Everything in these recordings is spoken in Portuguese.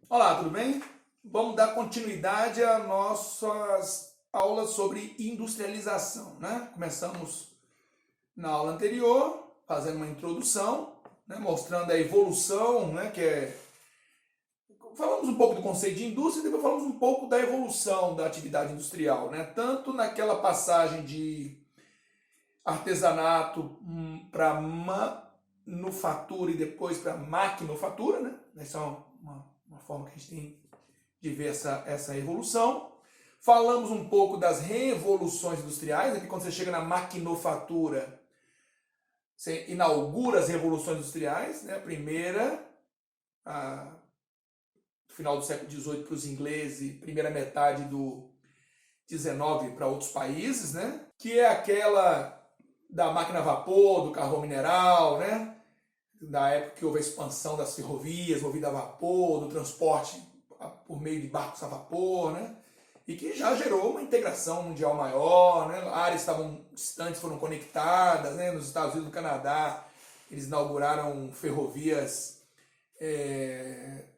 Olá, tudo bem? Vamos dar continuidade às nossas aulas sobre industrialização, né? Começamos na aula anterior, fazendo uma introdução, né? Mostrando a evolução, né? Falamos um pouco do conceito de indústria e depois falamos um pouco da evolução da atividade industrial, né? Tanto naquela passagem de artesanato para manufatura e depois para maquinofatura, né? Essa é uma forma que a gente tem de ver essa evolução. Falamos um pouco das revoluções industriais, né, que quando você chega na maquinofatura, você inaugura as revoluções industriais, né? A primeira, no final do século XVIII para os ingleses, primeira metade do XIX para outros países, né? Que é aquela da máquina a vapor, do carvão mineral, né? Da época que houve a expansão das ferrovias, movida a vapor, do transporte por meio de barcos a vapor, né? E que já gerou uma integração mundial maior, né? Áreas estavam distantes, foram conectadas, né? Nos Estados Unidos e no Canadá, eles inauguraram ferrovias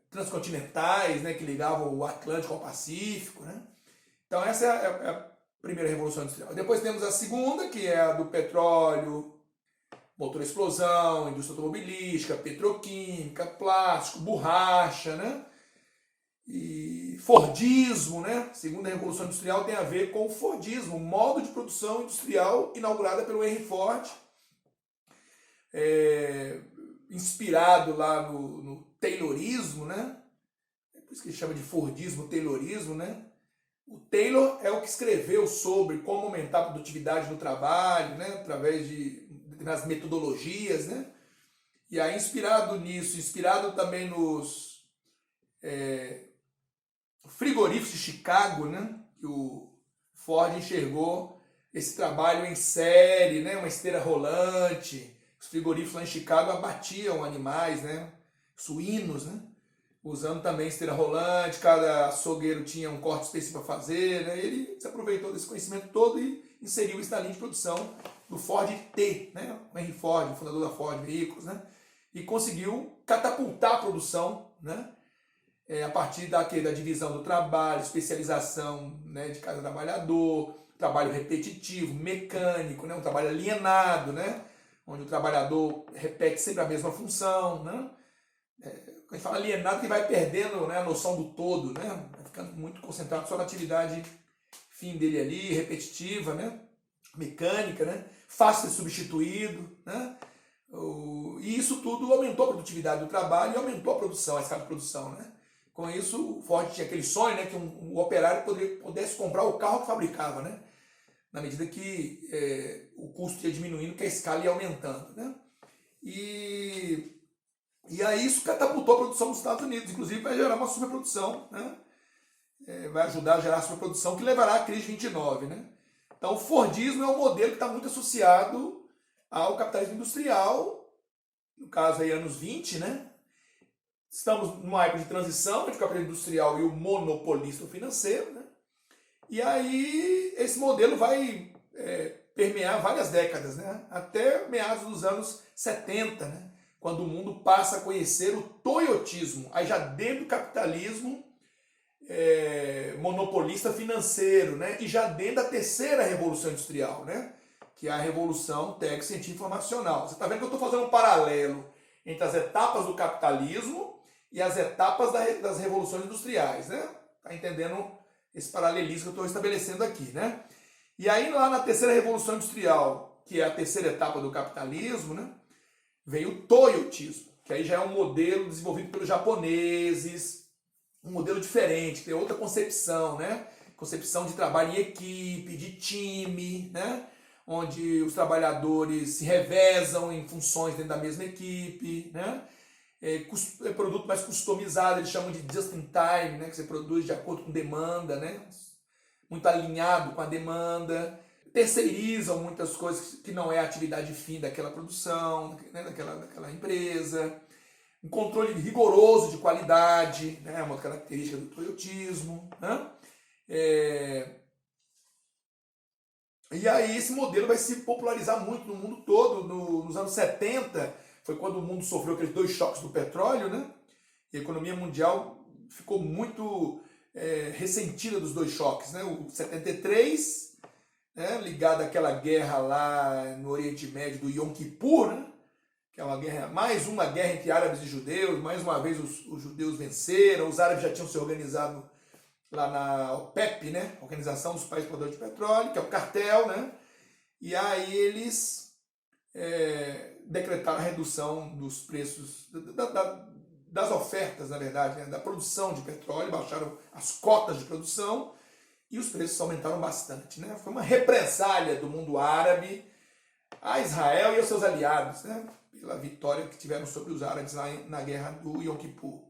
transcontinentais, né? Que ligavam o Atlântico ao Pacífico, né? Então essa é a primeira revolução industrial. Depois temos a segunda, que é a do petróleo, motor a explosão, indústria automobilística, petroquímica, plástico, borracha, né? E Fordismo, né? Segunda revolução industrial tem a ver com o Fordismo, o modo de produção industrial inaugurada pelo Henry Ford, inspirado lá no Taylorismo, né? É por isso que ele chama de Fordismo, Taylorismo, né? O Taylor é o que escreveu sobre como aumentar a produtividade do trabalho, né? Através de determinadas metodologias, né? E aí, inspirado nisso, inspirado também nos frigoríficos de Chicago, né? Que o Ford enxergou esse trabalho em série, né? Uma esteira rolante. Os frigoríficos lá em Chicago abatiam animais, né? Suínos, né? Usando também esteira rolante, cada açougueiro tinha um corte específico para fazer, né? Ele se aproveitou desse conhecimento todo e inseriu isso na linha de produção do Ford T, né? O Henry Ford, o fundador da Ford Veículos, né? E conseguiu catapultar a produção, né? A partir da divisão do trabalho, especialização, né, de cada trabalhador, trabalho repetitivo, mecânico, né, um trabalho alienado, né, onde o trabalhador repete sempre a mesma função, né. Quando a gente fala alienado, que vai perdendo, né, a noção do todo, né, vai ficando muito concentrado só na atividade fim dele ali, repetitiva, né, mecânica, né, fácil de ser substituído, né. E isso tudo aumentou a produtividade do trabalho e aumentou a produção, a escala de produção, né. Com isso, o Ford tinha aquele sonho, né, que um operário pudesse comprar o carro que fabricava, né, na medida que o custo ia diminuindo, que a escala ia aumentando, né. E aí isso catapultou a produção nos Estados Unidos, inclusive vai gerar uma superprodução, né, vai ajudar a gerar a superprodução que levará à crise de 29, né. Então o Fordismo é um modelo que está muito associado ao capitalismo industrial, no caso aí anos 20, né. Estamos numa época de transição entre o capitalismo industrial e o monopolismo financeiro, né? E aí esse modelo vai permear várias décadas, né? Até meados dos anos 70, né? Quando o mundo passa a conhecer o toyotismo, aí já dentro do capitalismo monopolista financeiro, né? E já dentro da terceira revolução industrial, né? Que é a revolução técnico-científico-informacional. Você está vendo que eu estou fazendo um paralelo entre as etapas do capitalismo e as etapas das revoluções industriais, né? Tá entendendo esse paralelismo que eu estou estabelecendo aqui, né? E aí lá na terceira revolução industrial, que é a terceira etapa do capitalismo, né? Veio o toyotismo, que aí já é um modelo desenvolvido pelos japoneses, um modelo diferente, tem outra concepção, né? Concepção de trabalho em equipe, de time, né? Onde os trabalhadores se revezam em funções dentro da mesma equipe, né? Produto mais customizado, eles chamam de just in time, né? Que você produz de acordo com demanda, né? Muito alinhado com a demanda. Terceirizam muitas coisas que não é a atividade fim daquela produção, né? daquela empresa. Um controle rigoroso de qualidade, né? Uma característica do toyotismo, né? E aí esse modelo vai se popularizar muito no mundo todo. Nos anos 70, foi quando o mundo sofreu aqueles dois choques do petróleo, né? E a economia mundial ficou muito ressentida dos dois choques, né? O 73, né, ligado àquela guerra lá no Oriente Médio do Yom Kippur, né? Que é uma guerra, mais uma guerra entre árabes e judeus, mais uma vez os judeus venceram, os árabes já tinham se organizado lá na OPEP, né? Organização dos Países Produtores de Petróleo, que é o cartel, né? E aí eles decretaram a redução dos preços, das ofertas, na verdade, né? Da produção de petróleo, baixaram as cotas de produção e os preços aumentaram bastante, né? Foi uma represália do mundo árabe a Israel e aos seus aliados, né? Pela vitória que tiveram sobre os árabes lá na guerra do Yom Kippur,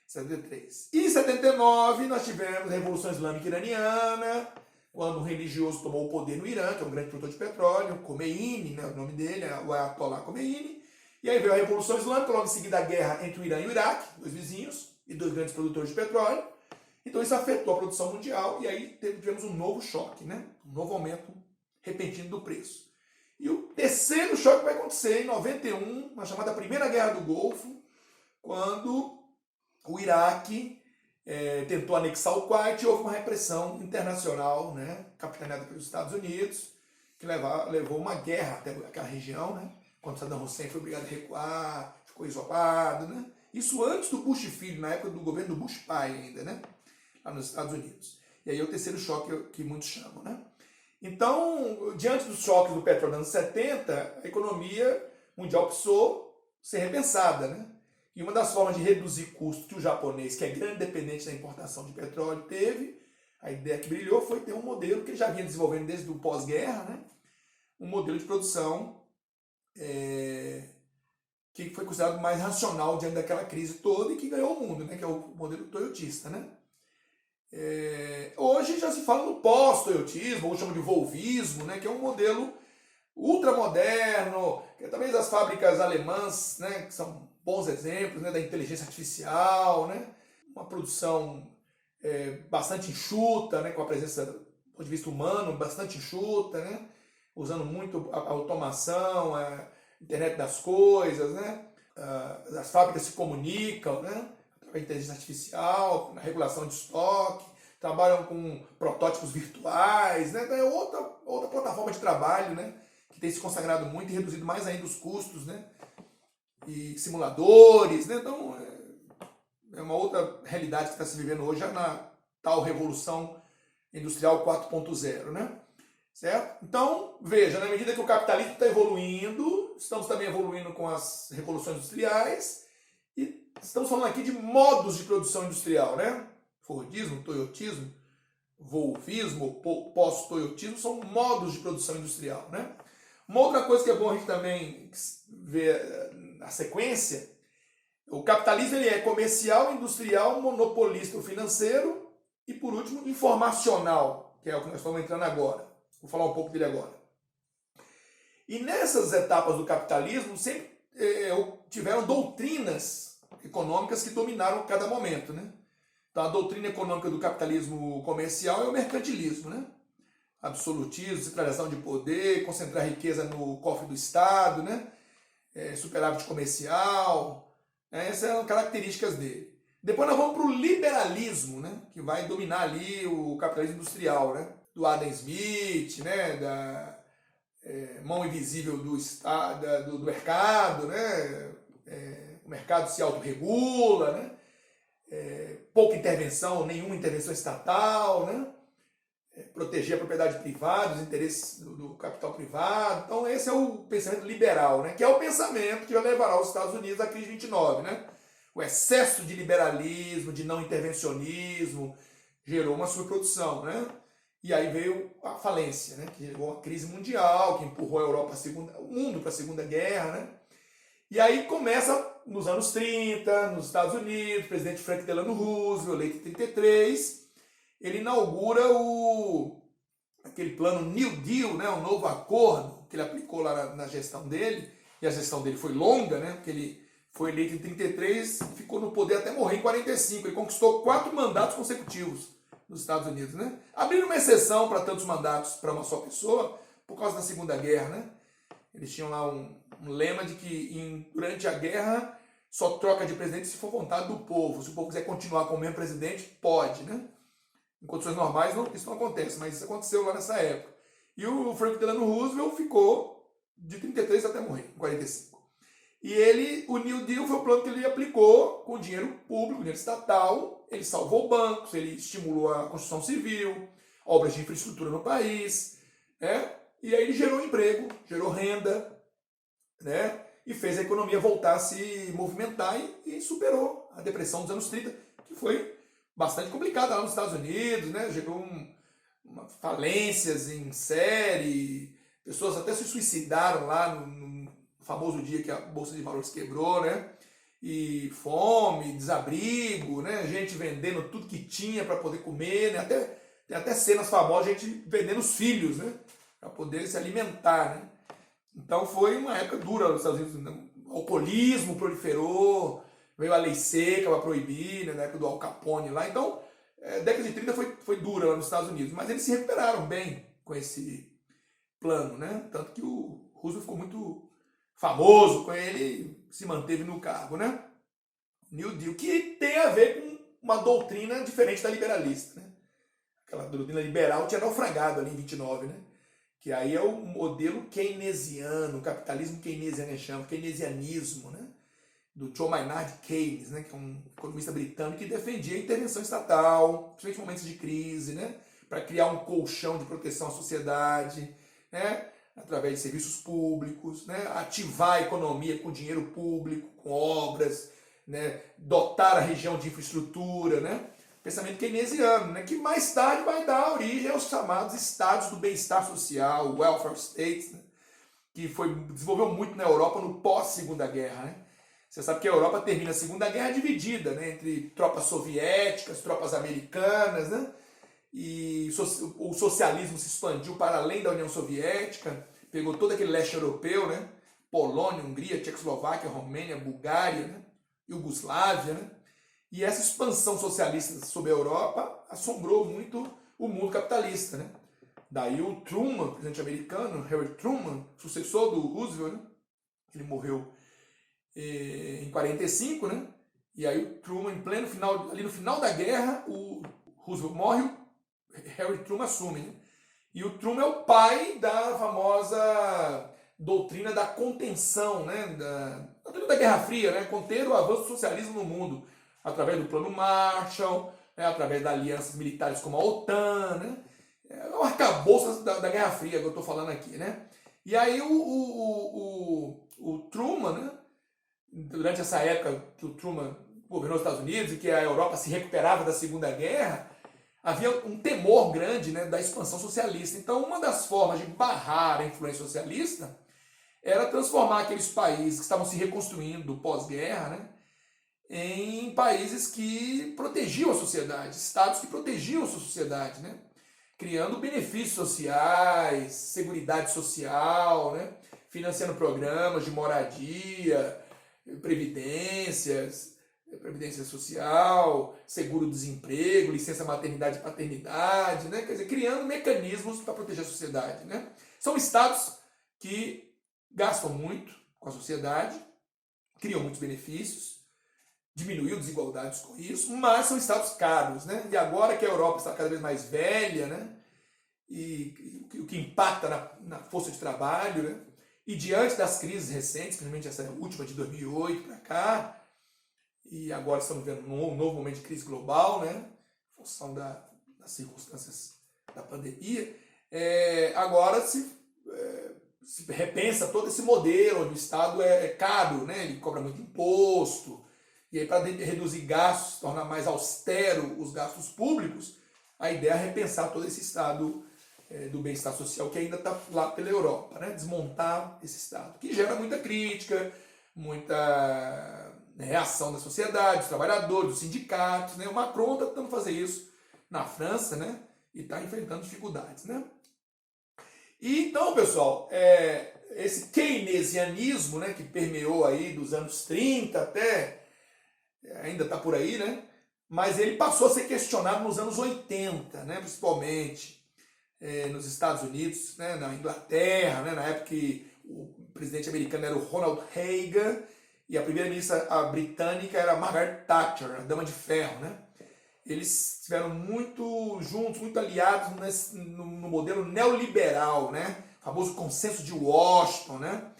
73. E em 79 nós tivemos a Revolução Islâmica Iraniana, quando um religioso tomou o poder no Irã, que é um grande produtor de petróleo, Khomeini, né, o nome dele, o Ayatollah Khomeini. E aí veio a Revolução Islâmica, logo em seguida a guerra entre o Irã e o Iraque, dois vizinhos, e dois grandes produtores de petróleo. Então isso afetou a produção mundial e aí tivemos um novo choque, né? Um novo aumento repentino do preço. E o terceiro choque vai acontecer em 91, na chamada Primeira Guerra do Golfo, quando o Iraque tentou anexar o Kuwait e houve uma repressão internacional, né, capitaneada pelos Estados Unidos, que levou uma guerra até aquela região, né, quando Saddam Hussein foi obrigado a recuar, ficou isolado. Né, isso antes do Bush filho, na época do governo do Bush pai ainda, né, lá nos Estados Unidos. E aí é o terceiro choque que muitos chamam. Né. Então, diante dos choques do petróleo nos anos 70, a economia mundial precisou ser repensada, né? E uma das formas de reduzir custos que o japonês, que é grande dependente da importação de petróleo, teve, a ideia que brilhou foi ter um modelo que ele já vinha desenvolvendo desde o pós-guerra, né? Um modelo de produção que foi considerado mais racional diante daquela crise toda e que ganhou o mundo, né? Que é o modelo toyotista, né? Hoje já se fala no pós-toyotismo, ou chama de volvismo, né? Que é um modelo ultramoderno, que é talvez as fábricas alemãs, né? Que são bons exemplos, né, da inteligência artificial, né, uma produção bastante enxuta, né, com a presença do ponto de vista humano, bastante enxuta, né, usando muito a automação, a internet das coisas, né, as fábricas se comunicam, né, através da inteligência artificial, na regulação de estoque, trabalham com protótipos virtuais, né, então é outra plataforma de trabalho, né, que tem se consagrado muito e reduzido mais ainda os custos, né, e simuladores, né? Então é uma outra realidade que está se vivendo hoje, na tal Revolução Industrial 4.0, né? Certo? Então, veja, na medida que o capitalismo está evoluindo, estamos também evoluindo com as revoluções industriais e estamos falando aqui de modos de produção industrial, né? Fordismo, toyotismo, volvismo, pós-toyotismo são modos de produção industrial, né? Uma outra coisa que é bom a gente também ver na sequência, o capitalismo ele é comercial, industrial, monopolista ou financeiro e, por último, informacional, que é o que nós estamos entrando agora. Vou falar um pouco dele agora. E nessas etapas do capitalismo sempre tiveram doutrinas econômicas que dominaram cada momento, né? Então a doutrina econômica do capitalismo comercial é o mercantilismo, né? Absolutismo, centralização de poder, concentrar riqueza no cofre do Estado, né? Superávit comercial, né? Essas eram características dele. Depois nós vamos para o liberalismo, né? Que vai dominar ali o capitalismo industrial, né? Do Adam Smith, né? Da mão invisível do Estado, do mercado, né? O mercado se autorregula, né? Pouca intervenção, nenhuma intervenção estatal, né? Proteger a propriedade privada, os interesses do capital privado. Então esse é o pensamento liberal, né? Que é o pensamento que vai levar os Estados Unidos à crise de 29, né? O excesso de liberalismo, de não intervencionismo, gerou uma superprodução, né? E aí veio a falência, né? Que levou a crise mundial, que empurrou a Europa, o mundo para a Segunda Guerra, né? E aí começa nos anos 30, nos Estados Unidos, o presidente Franklin Delano Roosevelt, eleito em 33, ele inaugura aquele plano New Deal, né, um novo acordo que ele aplicou lá na gestão dele, e a gestão dele foi longa, né, porque ele foi eleito em 33, ficou no poder até morrer em 45, ele conquistou 4 mandatos consecutivos nos Estados Unidos, né, abrindo uma exceção para tantos mandatos para uma só pessoa, por causa da Segunda Guerra, né, eles tinham lá um lema de que durante a guerra só troca de presidente se for vontade do povo. Se o povo quiser continuar com o mesmo presidente, pode, né? Em condições normais isso não acontece, mas isso aconteceu lá nessa época. E o Franklin Delano Roosevelt ficou de 33 até morrer, em 45. E o New Deal foi o plano que ele aplicou com dinheiro público, dinheiro estatal. Ele salvou bancos, ele estimulou a construção civil, obras de infraestrutura no país, né? E aí ele gerou emprego, gerou renda, né? E fez a economia voltar a se movimentar e superou a depressão dos anos 30, que foi bastante complicada lá nos Estados Unidos, né? Gerou falências em série, pessoas até se suicidaram lá no famoso dia que a Bolsa de Valores quebrou, né? E fome, desabrigo, né? Gente vendendo tudo que tinha para poder comer, né? Tem até cenas famosas, gente vendendo os filhos, né? Para poder se alimentar, né? Então foi uma época dura nos Estados Unidos. O alcoolismo proliferou, veio a lei seca para proibir, né? Na época do Al Capone lá. Então, a década de 30 foi dura lá nos Estados Unidos, mas eles se recuperaram bem com esse plano, né? Tanto que o Roosevelt ficou muito famoso com ele, se manteve no cargo, né? New Deal, que tem a ver com uma doutrina diferente da liberalista, né? Aquela doutrina liberal tinha naufragado ali em 29, né? Que aí é o modelo keynesiano, o capitalismo keynesiano, chama, keynesianismo, né? Do John Maynard Keynes, né? Que é um economista britânico que defendia a intervenção estatal, principalmente em momentos de crise, né? Para criar um colchão de proteção à sociedade, né? Através de serviços públicos, né? Ativar a economia com dinheiro público, com obras, né? Dotar a região de infraestrutura, né? Pensamento keynesiano, né? Que mais tarde vai dar origem aos chamados estados do bem-estar social, o welfare states, né? Que desenvolveu muito na Europa no pós-Segunda Guerra, né? Você sabe que a Europa termina a Segunda Guerra dividida, né? Entre tropas soviéticas, tropas americanas, né? E o socialismo se expandiu para além da União Soviética, pegou todo aquele leste europeu, né? Polônia, Hungria, Tchecoslováquia, Romênia, Bulgária, né? Iugoslávia, né? E essa expansão socialista sobre a Europa assombrou muito o mundo capitalista, né? Daí o Truman, presidente americano, Harry Truman, sucessor do Roosevelt, né? Ele morreu em 45, né? E aí o Truman, ali no final da guerra, o Roosevelt morre, o Harry Truman assume, né? E o Truman é o pai da famosa doutrina da contenção, né? Da doutrina da Guerra Fria, né? Conter o avanço do socialismo no mundo, através do Plano Marshall, né? Através das alianças militares como a OTAN, né? É o arcabouço da Guerra Fria que eu estou falando aqui, né? E aí o Truman, né? Durante essa época que o Truman governou os Estados Unidos e que a Europa se recuperava da Segunda Guerra, havia um temor grande, né, da expansão socialista. Então, uma das formas de barrar a influência socialista era transformar aqueles países que estavam se reconstruindo pós-guerra, né, em países que protegiam a sociedade, estados que protegiam a sua sociedade, né, criando benefícios sociais, seguridade social, né, financiando programas de moradia, previdência social, seguro-desemprego, licença maternidade e paternidade, né? Quer dizer, criando mecanismos para proteger a sociedade, né? São estados que gastam muito com a sociedade, criam muitos benefícios, diminuiu desigualdades com isso, mas são estados caros, né? E agora que a Europa está cada vez mais velha, né? E o que impacta na força de trabalho, né? E diante das crises recentes, principalmente essa última de 2008 para cá, e agora estamos vendo um novo momento de crise global, né? Em função das circunstâncias da pandemia, agora se repensa todo esse modelo onde o Estado é caro, né? Ele cobra muito imposto, e aí para reduzir gastos, tornar mais austero os gastos públicos, a ideia é repensar todo esse Estado do bem-estar social que ainda está lá pela Europa, né? Desmontar esse Estado, que gera muita crítica, muita reação da sociedade, dos trabalhadores, dos sindicatos, né? O Macron está tentando fazer isso na França, né? E está enfrentando dificuldades, né? E então, pessoal, esse keynesianismo, né, que permeou aí dos anos 30 até, ainda está por aí, né? Mas ele passou a ser questionado nos anos 80, né? Principalmente nos Estados Unidos, né? Na Inglaterra, né? Na época que o presidente americano era o Ronald Reagan, e a primeira-ministra britânica era Margaret Thatcher, a Dama de Ferro, né? Eles estiveram muito juntos, muito aliados no modelo neoliberal, né? O famoso consenso de Washington, né?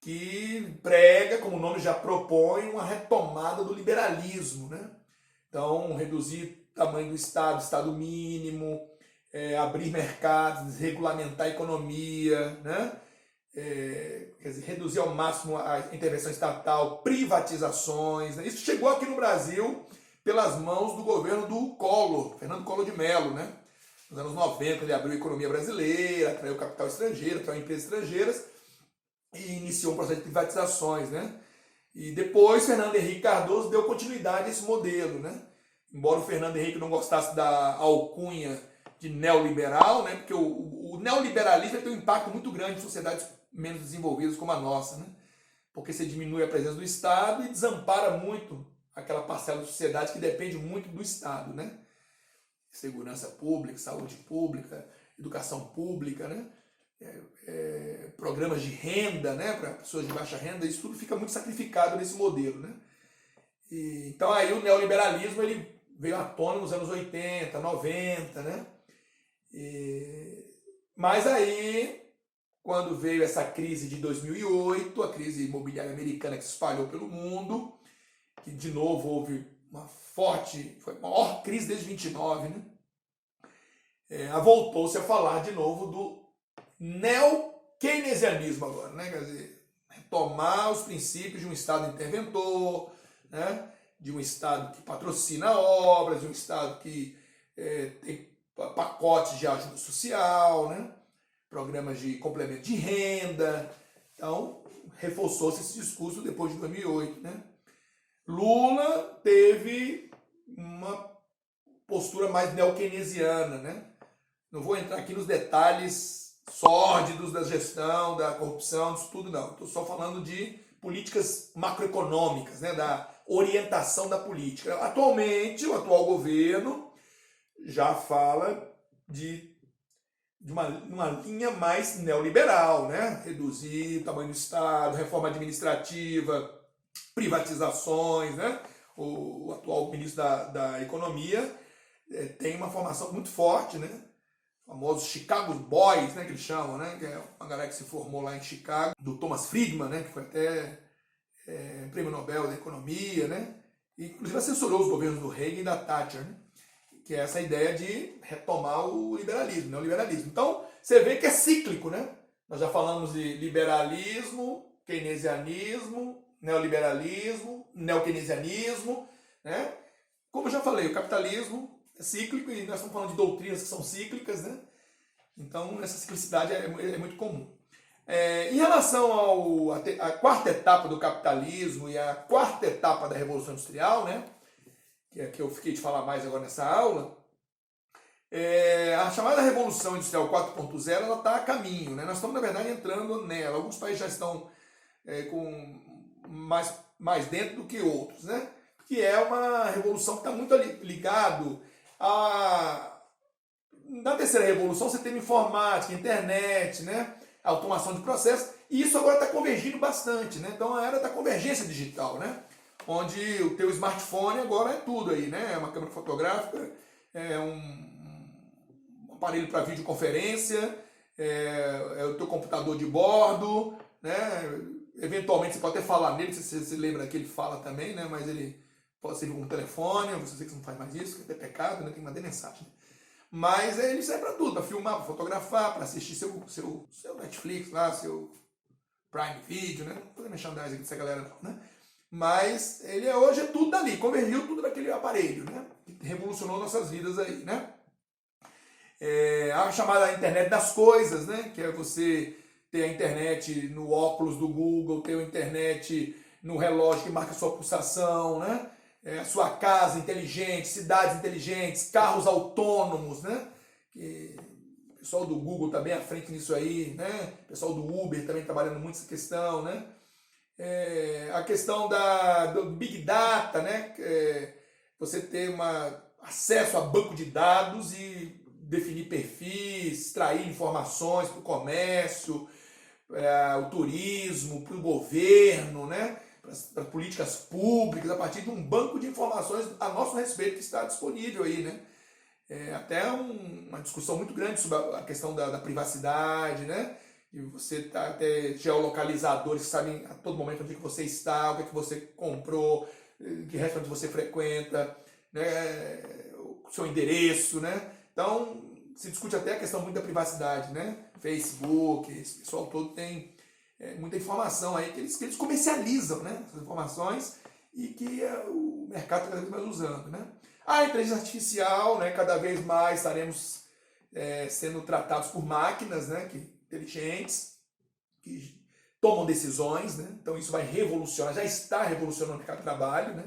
Que prega, como o nome já propõe, uma retomada do liberalismo, né? Então, reduzir o tamanho do Estado, Estado mínimo, abrir mercados, regulamentar a economia, né? Quer dizer, reduzir ao máximo a intervenção estatal, privatizações, né? Isso chegou aqui no Brasil pelas mãos do governo do Collor, Fernando Collor de Mello, né? Nos anos 90 ele abriu a economia brasileira, atraiu capital estrangeiro, atraiu empresas estrangeiras e iniciou um processo de privatizações, né? E depois Fernando Henrique Cardoso deu continuidade a esse modelo, né? Embora o Fernando Henrique não gostasse da alcunha de neoliberal, né? Porque o neoliberalismo tem um impacto muito grande em sociedades menos desenvolvidas como a nossa, né? Porque você diminui a presença do Estado e desampara muito aquela parcela da sociedade que depende muito do Estado, né? Segurança pública, saúde pública, educação pública, né? Programas de renda, né? Para pessoas de baixa renda, isso tudo fica muito sacrificado nesse modelo, né? Então aí o neoliberalismo ele veio à tona nos anos 80, 90, né? Mas aí, quando veio essa crise de 2008, a crise imobiliária americana que se espalhou pelo mundo, que de novo houve uma forte, foi a maior crise desde 29, né? Voltou-se a falar de novo do neo-keynesianismo agora, né? Quer dizer, retomar os princípios de um Estado interventor, né? De um Estado que patrocina obras, de um Estado que tem pacotes de ajuda social, né? Programas de complemento de renda. Então, reforçou-se esse discurso depois de 2008, né? Lula teve uma postura mais neo-keynesiana, né? Não vou entrar aqui nos detalhes sórdidos da gestão, da corrupção, disso tudo não. Estou só falando de políticas macroeconômicas, né? Da orientação da política. Atualmente, o atual governo já fala de uma linha mais neoliberal, né? Reduzir o tamanho do Estado, reforma administrativa, privatizações, né? O atual ministro da Economia tem uma formação muito forte, né? Famosos Chicago Boys, né? Que eles chamam, né? Que é uma galera que se formou lá em Chicago, do Thomas Friedman, né? Que foi até prêmio Nobel da Economia, né? E, inclusive assessorou os governos do Reagan e da Thatcher, né? Que é essa ideia de retomar o liberalismo, neoliberalismo. Então, você vê que é cíclico, né? Nós já falamos de liberalismo, keynesianismo, neoliberalismo, neokeynesianismo, né? Como eu já falei, o capitalismo é cíclico e nós estamos falando de doutrinas que são cíclicas, né? Então, essa ciclicidade é muito comum. Em relação à quarta etapa do capitalismo e à quarta etapa da Revolução Industrial, né? Que é que eu fiquei de falar mais agora nessa aula, a chamada Revolução Industrial 4.0 ela está a caminho, né? Nós estamos, na verdade, entrando nela. Alguns países já estão com mais dentro do que outros, né? Que é uma revolução que está muito ligado na terceira revolução você teve informática, internet, né? Automação de processos, e isso agora está convergindo bastante, né? Então a era da convergência digital, né? Onde o teu smartphone agora é tudo aí, né? É uma câmera fotográfica, é um aparelho para videoconferência, é o teu computador de bordo, né? Eventualmente você pode até falar nele, se você lembra que ele fala também, né? Mas ele pode servir como telefone, você que não faz mais isso, que é pecado, né? Tem que mandar mensagem. Mas ele serve para tudo, para filmar, para fotografar, para assistir seu Netflix lá, seu Prime Video, né? Não vou fazer merchandising aqui dessa galera não, né? Mas ele hoje é tudo dali, convergiu tudo naquele aparelho, né? Que revolucionou nossas vidas aí, né? A chamada internet das coisas, né? Que é você ter a internet no óculos do Google, ter a internet no relógio que marca a sua pulsação, né? A sua casa inteligente, cidades inteligentes, carros autônomos, né? Que o pessoal do Google está bem à frente nisso aí, né? O pessoal do Uber também trabalhando muito essa questão, né? A questão do Big Data, né? Você ter acesso a banco de dados e definir perfis, extrair informações para o comércio, o turismo, para o governo, né? para políticas públicas, a partir de um banco de informações a nosso respeito que está disponível aí, né? Até uma discussão muito grande sobre a questão da privacidade, né? E você tá até geolocalizadores que sabem a todo momento onde é que você está, o que é que você comprou, que restaurante você frequenta, né? O seu endereço, né? Então, se discute até a questão muito da privacidade, né? Facebook, esse pessoal todo tem muita informação aí que eles comercializam, né? Essas informações e que o mercado está cada vez mais usando, né? A inteligência artificial, né? Cada vez mais estaremos sendo tratados por máquinas, né? Inteligentes, que tomam decisões, né? Então isso vai revolucionar, já está revolucionando o mercado de trabalho, né?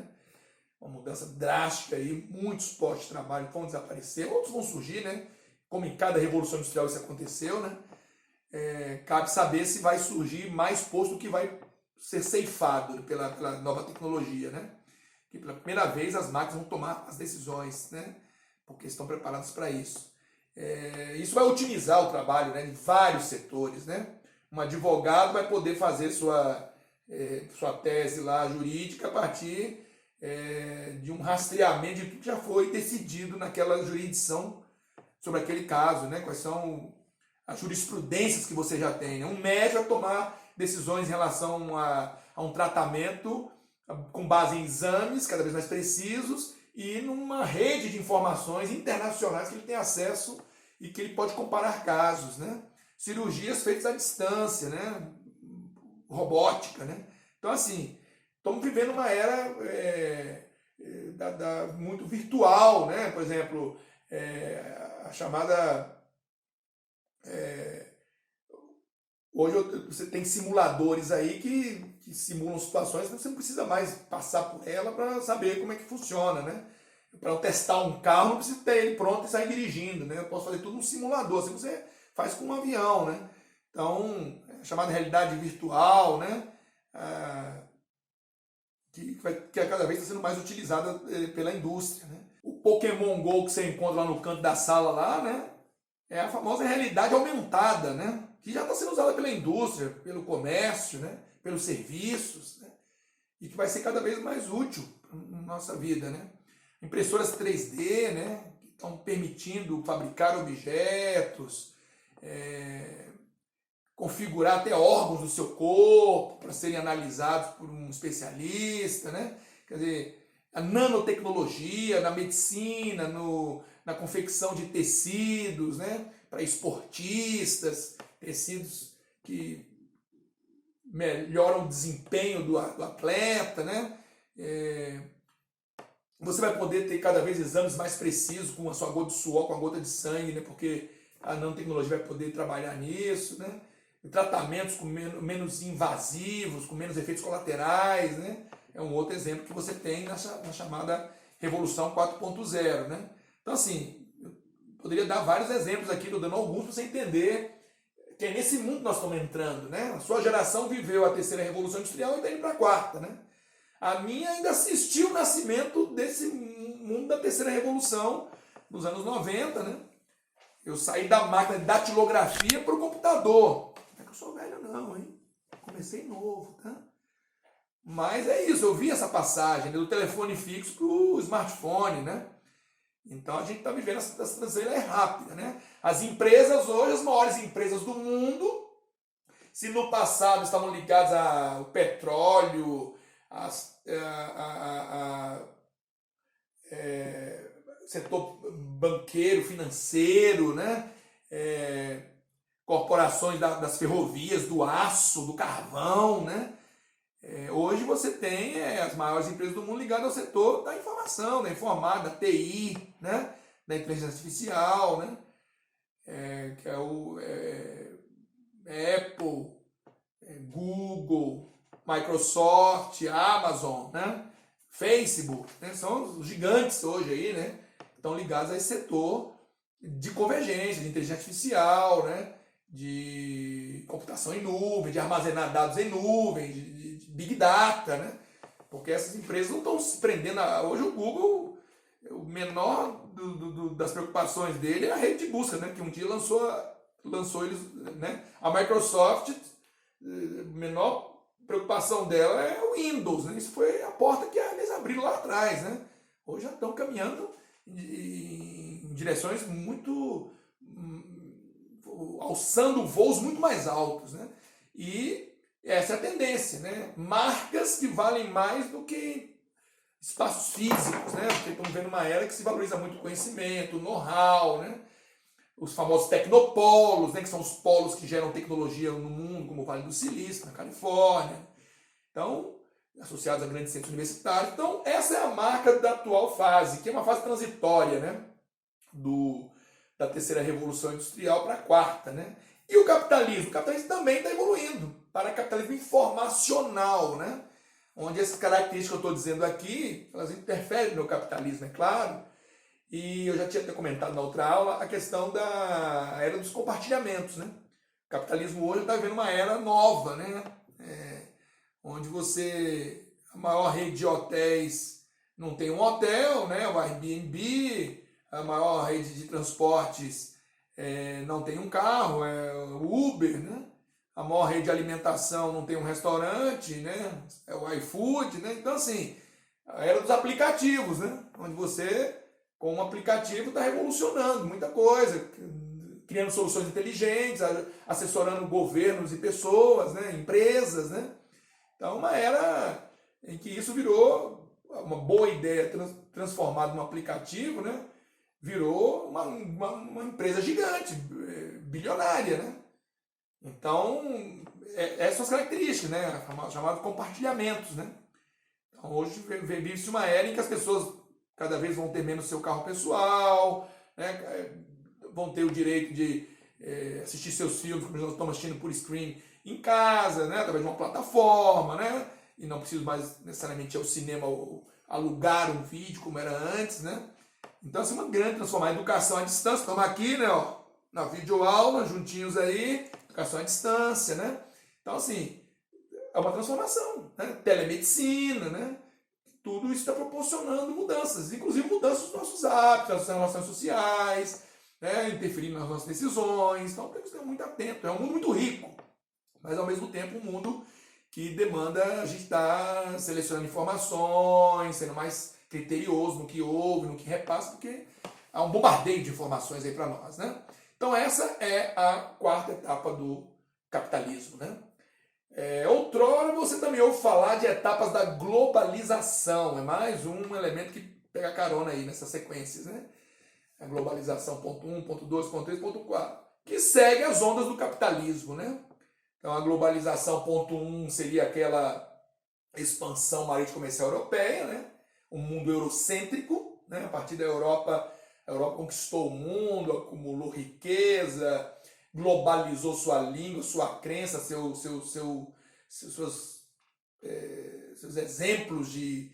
Uma mudança drástica aí, muitos postos de trabalho vão desaparecer, outros vão surgir, né? Como em cada revolução industrial isso aconteceu, né? Cabe saber se vai surgir mais posto do que vai ser ceifado pela nova tecnologia, né? Que pela primeira vez as máquinas vão tomar as decisões, né? Porque estão preparadas para isso. Isso vai otimizar o trabalho, né, em vários setores, né? Um advogado vai poder fazer sua tese lá jurídica a partir de um rastreamento de tudo que já foi decidido naquela jurisdição sobre aquele caso, né? Quais são as jurisprudências que você já tem, né? Um médico vai tomar decisões em relação a um tratamento com base em exames cada vez mais precisos e numa rede de informações internacionais que ele tem acesso e que ele pode comparar casos, né? Cirurgias feitas à distância, né? Robótica, né? Então, assim, estamos vivendo uma era muito virtual, né? Por exemplo, a chamada... hoje você tem simuladores aí que simulam situações que você não precisa mais passar por ela para saber como é que funciona, né? Para eu testar um carro, não preciso ter ele pronto e sair dirigindo, né? Eu posso fazer tudo num simulador, assim você faz com um avião, né? Então, é chamada realidade virtual, né? Que cada vez está sendo mais utilizada pela indústria, né? O Pokémon GO que você encontra lá no canto da sala lá, né? É a famosa realidade aumentada, né? Que já está sendo usada pela indústria, pelo comércio, né? Pelos serviços, né? E que vai ser cada vez mais útil na nossa vida, né? Impressoras 3D, né? Que estão permitindo fabricar objetos, configurar até órgãos do seu corpo para serem analisados por um especialista, né? Quer dizer, a nanotecnologia na medicina, na confecção de tecidos, né? Para esportistas, tecidos que melhoram o desempenho do atleta, né? Você vai poder ter cada vez exames mais precisos com a sua gota de suor, com a gota de sangue, né? Porque a nanotecnologia vai poder trabalhar nisso, né? E tratamentos com menos invasivos, com menos efeitos colaterais, né? É um outro exemplo que você tem na chamada Revolução 4.0, né? Então, assim, eu poderia dar vários exemplos aqui, estou dando alguns para você entender que é nesse mundo que nós estamos entrando, né? A sua geração viveu a terceira Revolução Industrial e está indo para a quarta, né? A minha ainda assistiu o nascimento desse mundo da terceira revolução nos anos 90, né? Eu saí da máquina de datilografia para o computador. Não é que eu sou velho não, hein? Comecei novo, tá? Mas é isso, eu vi essa passagem do telefone fixo para o smartphone, né? Então a gente está vivendo essa transição rápida, né? As empresas hoje, as maiores empresas do mundo, se no passado estavam ligadas ao petróleo, setor banqueiro, financeiro, né? Corporações das ferrovias, do aço, do carvão, né? Hoje você tem as maiores empresas do mundo ligadas ao setor da informação, da informática, da TI, né? Da inteligência artificial, né? Que é o Apple, Google, Microsoft, Amazon, né? Facebook, né? São os gigantes hoje aí, né? Estão ligados a esse setor de convergência, de inteligência artificial, né? De computação em nuvem, de armazenar dados em nuvem, de Big Data, né? Porque essas empresas não estão se prendendo hoje o Google, o menor das preocupações dele é a rede de busca, né? Que um dia lançou eles, né? A Microsoft, menor preocupação dela é o Windows, né? Isso foi a porta que eles abriram lá atrás, né? Hoje já estão caminhando em direções muito alçando voos muito mais altos, né? E essa é a tendência, né? Marcas que valem mais do que espaços físicos, né? Porque estamos vendo uma era que se valoriza muito o conhecimento, o know-how, né? Os famosos tecnopolos, né? Que são os polos que geram tecnologia no mundo, como o Vale do Silício, na Califórnia. Então, associados a grandes centros universitários. Então, essa é a marca da atual fase, que é uma fase transitória, né? Da terceira revolução industrial para a quarta, né? E o capitalismo? O capitalismo também está evoluindo para capitalismo informacional, né? Onde essas características que eu estou dizendo aqui, elas interferem no capitalismo, é claro. E eu já tinha até comentado na outra aula a questão da era dos compartilhamentos, né? O capitalismo hoje está vivendo uma era nova, né? Onde a maior rede de hotéis não tem um hotel, né? O Airbnb, a maior rede de transportes não tem um carro, é o Uber, né? A maior rede de alimentação não tem um restaurante, né? É o iFood, né? Então, assim, a era dos aplicativos, né? Onde você, com um aplicativo, está revolucionando muita coisa, criando soluções inteligentes, assessorando governos e pessoas, né? Empresas, né? Então, uma era em que isso virou uma boa ideia transformada num aplicativo, né? Virou uma empresa gigante, bilionária, né? Então, essas são as características, né? Chamados compartilhamentos, né? Então, hoje vive-se uma era em que as pessoas cada vez vão ter menos seu carro pessoal, né? Vão ter o direito de assistir seus filmes, como nós estamos assistindo por stream, em casa, né? Através de uma plataforma, né? E não preciso mais necessariamente ir ao cinema ou alugar um vídeo como era antes, né? Então, assim, uma grande transformação. A educação à distância, estamos aqui, né? Ó, na videoaula, juntinhos aí, educação à distância, né? Então, assim, é uma transformação, né? Telemedicina, né? Tudo isso está proporcionando mudanças, inclusive mudanças nos nossos hábitos, nas relações sociais, né? Interferindo nas nossas decisões. Então, temos que estar muito atento. É um mundo muito rico, mas ao mesmo tempo um mundo que demanda a gente estar selecionando informações, sendo mais criterioso no que ouve, no que repassa, porque há um bombardeio de informações aí para nós, né? Então essa é a quarta etapa do capitalismo, né? Outrora você também ouve falar de etapas da globalização, é mais um elemento que pega carona aí nessas sequências, né? A globalização ponto 1, ponto 2, ponto 3, ponto 4, que segue as ondas do capitalismo, né? Então a globalização ponto 1 seria aquela expansão marítima comercial europeia, né? Um mundo eurocêntrico, né? A partir da Europa, a Europa conquistou o mundo, acumulou riqueza, globalizou sua língua, sua crença, seus exemplos de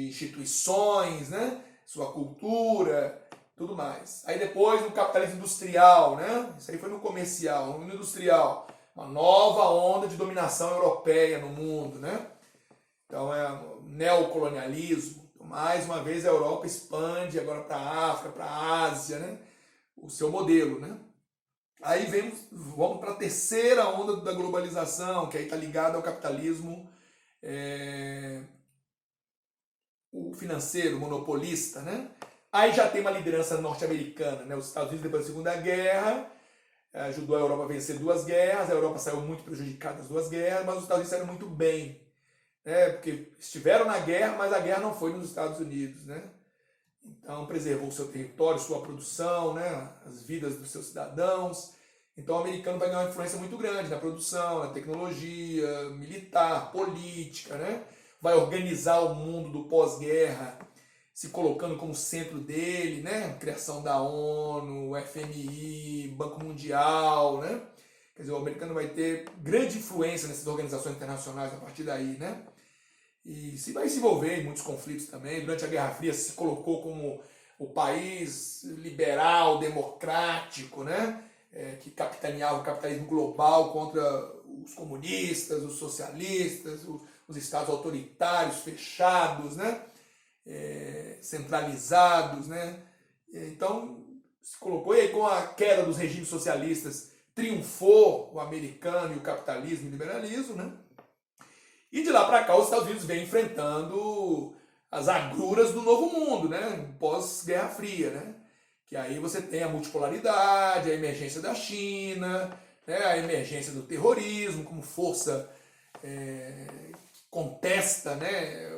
instituições, né? Sua cultura, tudo mais. Aí depois no capitalismo industrial, né? Isso aí foi no comercial, no industrial, uma nova onda de dominação europeia no mundo, né? Então é o neocolonialismo. Mais uma vez a Europa expande agora para a África, para a Ásia, né? O seu modelo, né? Aí vamos para a terceira onda da globalização, que aí está ligada ao capitalismo o financeiro, monopolista, né? Aí já tem uma liderança norte-americana, né? Os Estados Unidos, depois da Segunda Guerra, ajudou a Europa a vencer duas guerras, a Europa saiu muito prejudicada das duas guerras, mas os Estados Unidos saíram muito bem, né? Porque estiveram na guerra, mas a guerra não foi nos Estados Unidos, né? Então preservou o seu território, sua produção, né? As vidas dos seus cidadãos. Então o americano vai ganhar uma influência muito grande na produção, na tecnologia, militar, política, né? Vai organizar o mundo do pós-guerra, se colocando como centro dele, né? Criação da ONU, o FMI, Banco Mundial, né? Quer dizer, o americano vai ter grande influência nessas organizações internacionais a partir daí, né? E vai se envolver em muitos conflitos também. Durante a Guerra Fria se colocou como o país liberal, democrático, né? Que capitaneava o capitalismo global contra os comunistas, os socialistas, os estados autoritários, fechados, né? Centralizados, né? Então se colocou, e aí com a queda dos regimes socialistas triunfou o americano e o capitalismo e o liberalismo, né? E de lá para cá os Estados Unidos vem enfrentando as agruras do novo mundo, né? Pós-Guerra Fria, né? Que aí você tem a multipolaridade, a emergência da China, né? A emergência do terrorismo como força que contesta, né?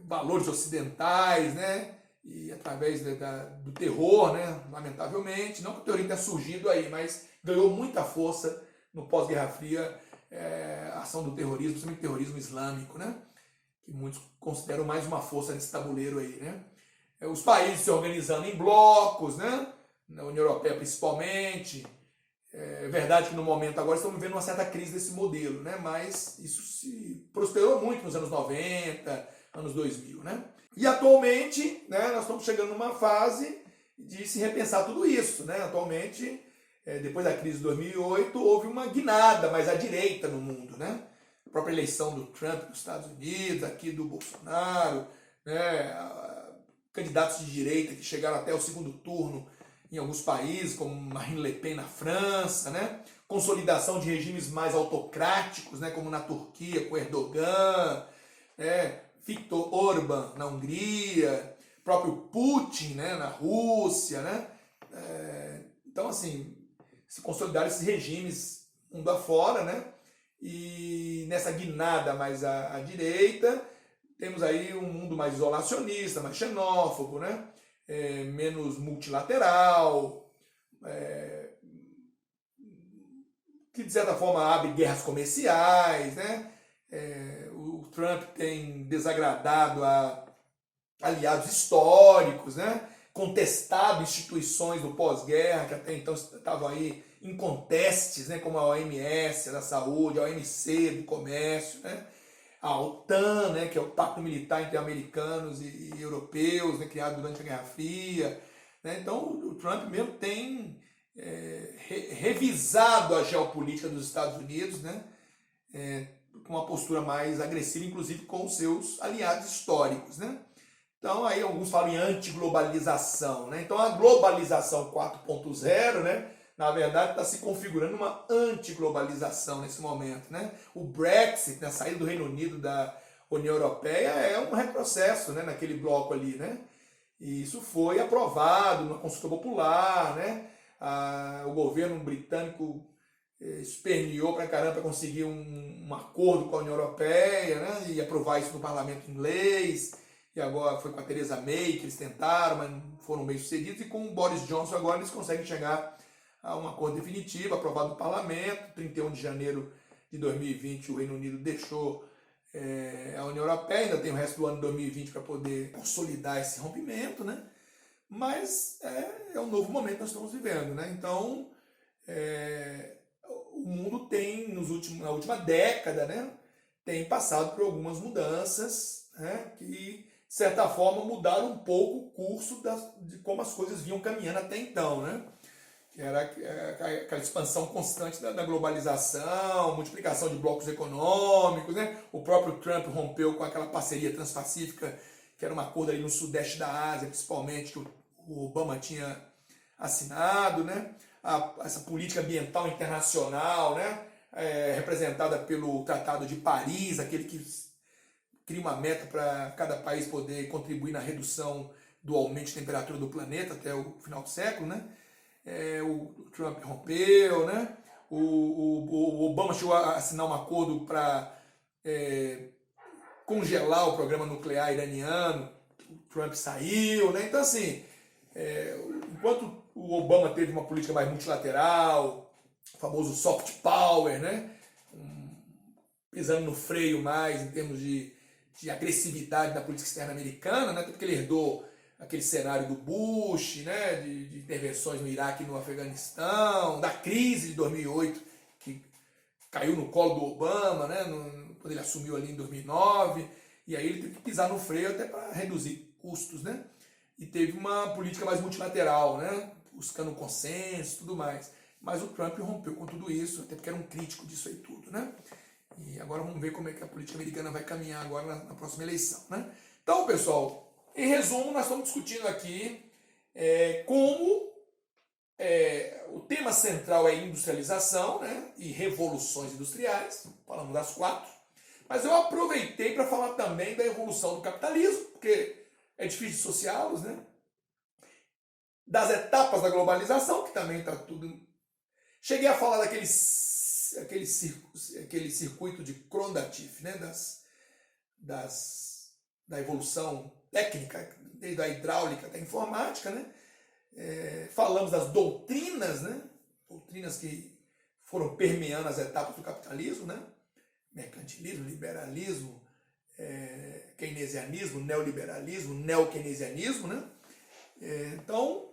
Valores ocidentais, né? E através do terror, né? Lamentavelmente, não que o terrorismo tenha surgido aí, mas ganhou muita força no pós-Guerra Fria, a ação do terrorismo, principalmente terrorismo islâmico, né? Que muitos consideram mais uma força nesse tabuleiro aí, né? Os países se organizando em blocos, né? Na União Europeia principalmente. É verdade que no momento agora estamos vivendo uma certa crise desse modelo, né? Mas isso se prosperou muito nos anos 90, anos 2000, né? E atualmente, né, nós estamos chegando numa fase de se repensar tudo isso, né? Atualmente, depois da crise de 2008, houve uma guinada mais à direita no mundo, né? A própria eleição do Trump nos Estados Unidos, aqui do Bolsonaro, né? Candidatos de direita que chegaram até o segundo turno em alguns países, como Marine Le Pen na França, né? Consolidação de regimes mais autocráticos, né? Como na Turquia, com Erdogan, né? Viktor Orbán na Hungria, próprio Putin, né? Na Rússia, né? Então, assim, se consolidaram esses regimes mundo afora, né? E nessa guinada mais à direita, temos aí um mundo mais isolacionista, mais xenófobo, né? Menos multilateral, que de certa forma abre guerras comerciais, né? O Trump tem desagradado a aliados históricos, né? Contestado instituições do pós-guerra que até então estavam aí em contestes, né? Como a OMS da saúde, a OMC do comércio, né? A OTAN, né, que é o Pacto Militar entre americanos e europeus, né, criado durante a Guerra Fria. Né? Então, o Trump mesmo tem revisado a geopolítica dos Estados Unidos, né, com uma postura mais agressiva, inclusive com os seus aliados históricos. Né? Então, aí alguns falam em antiglobalização. Né? Então, a globalização 4.0, né, na verdade, está se configurando uma antiglobalização nesse momento. Né? O Brexit, né, a saída do Reino Unido da União Europeia, é um retrocesso, né, naquele bloco ali. Né? E isso foi aprovado numa consulta popular. Né? O governo britânico esperneou para caramba para conseguir um acordo com a União Europeia, né, e aprovar isso no parlamento inglês. E agora foi com a Theresa May que eles tentaram, mas não foram bem sucedidos. E com o Boris Johnson agora eles conseguem chegar a um acordo definitivo, aprovado no parlamento. 31 de janeiro de 2020 o Reino Unido deixou a União Europeia, ainda tem o resto do ano de 2020 para poder consolidar esse rompimento, né? Mas é um novo momento que nós estamos vivendo, né? Então, o mundo tem, na última década, né, tem passado por algumas mudanças, né, que, de certa forma, mudaram um pouco o curso de como as coisas vinham caminhando até então, né? Que era aquela expansão constante da globalização, multiplicação de blocos econômicos, né? O próprio Trump rompeu com aquela parceria transpacífica, que era um acordo ali no sudeste da Ásia, principalmente, que o Obama tinha assinado, né? Essa política ambiental internacional, né? Representada pelo Tratado de Paris, aquele que cria uma meta para cada país poder contribuir na redução do aumento de temperatura do planeta até o final do século, né? O Trump rompeu, né? O Obama chegou a assinar um acordo para congelar o programa nuclear iraniano, o Trump saiu, né? Então, assim, enquanto o Obama teve uma política mais multilateral, o famoso soft power, né? Pisando no freio mais em termos de agressividade da política externa americana, né? Até porque ele herdou aquele cenário do Bush, né? De intervenções no Iraque e no Afeganistão, da crise de 2008, que caiu no colo do Obama, né? Quando ele assumiu ali em 2009, e aí ele teve que pisar no freio até para reduzir custos, né? E teve uma política mais multilateral, né? Buscando consenso e tudo mais. Mas o Trump rompeu com tudo isso, até porque era um crítico disso aí tudo, né? E agora vamos ver como é que a política americana vai caminhar agora na próxima eleição, né? Então, pessoal, em resumo, nós estamos discutindo aqui como o tema central é industrialização, né? E revoluções industriais, falamos das 4. Mas eu aproveitei para falar também da evolução do capitalismo, porque é difícil dissociá-los, né? Das etapas da globalização, que também está tudo... Cheguei a falar aquele circuito de Krondatif, né? Da evolução técnica, desde a hidráulica até a informática, né? Falamos das doutrinas, né? Doutrinas que foram permeando as etapas do capitalismo, né? Mercantilismo, liberalismo, keynesianismo, neoliberalismo, neokeynesianismo, né? Então,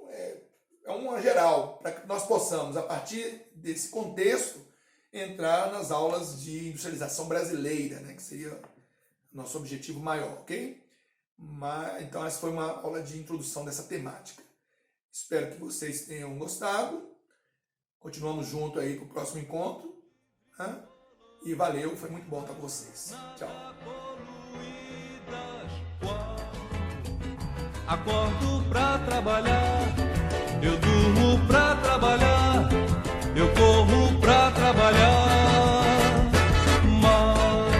é uma geral, para que nós possamos, a partir desse contexto, entrar nas aulas de industrialização brasileira, né? Que seria nosso objetivo maior, ok? Então, essa foi uma aula de introdução dessa temática. Espero que vocês tenham gostado. Continuamos junto aí para o próximo encontro. Né? E valeu, foi muito bom estar com vocês. Tchau. Acordo pra trabalhar, eu durmo pra trabalhar, eu corro pra trabalhar, mas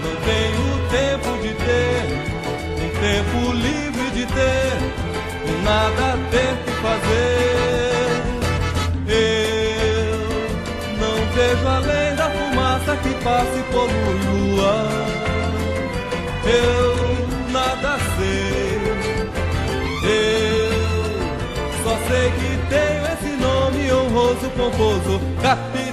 não tenho tempo de ter, um tempo livre de ter, nada tento fazer. Eu não vejo além da fumaça que passa e polui o ar. Eu nada sei, eu só sei que tenho esse nome honroso, pomposo, capitão.